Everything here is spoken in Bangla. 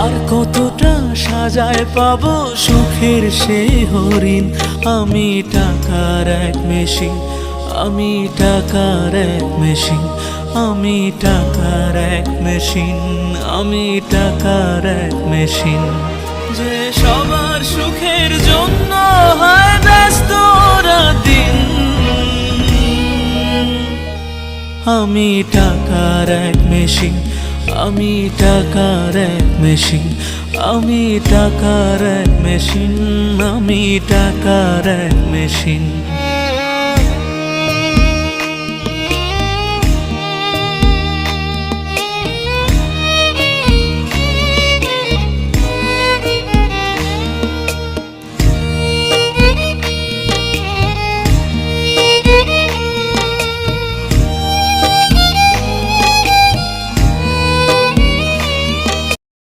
আর কতটা সাজায় পাবো সুখের সেই হরিণ। আমি টাকার এক মেশিন, আমি টাকার এক মেশিন, আমি টাকার এক মেশিন, আমি টাকার এক মেশিন। যে সবার সুখের জন্য হয় ব্যস্ত দিন। আমি টাকার এক মেশিন, আমি টাকার এক মেশিন, আমি টাকার এক মেশিন, আমি টাকার এক মেশিন।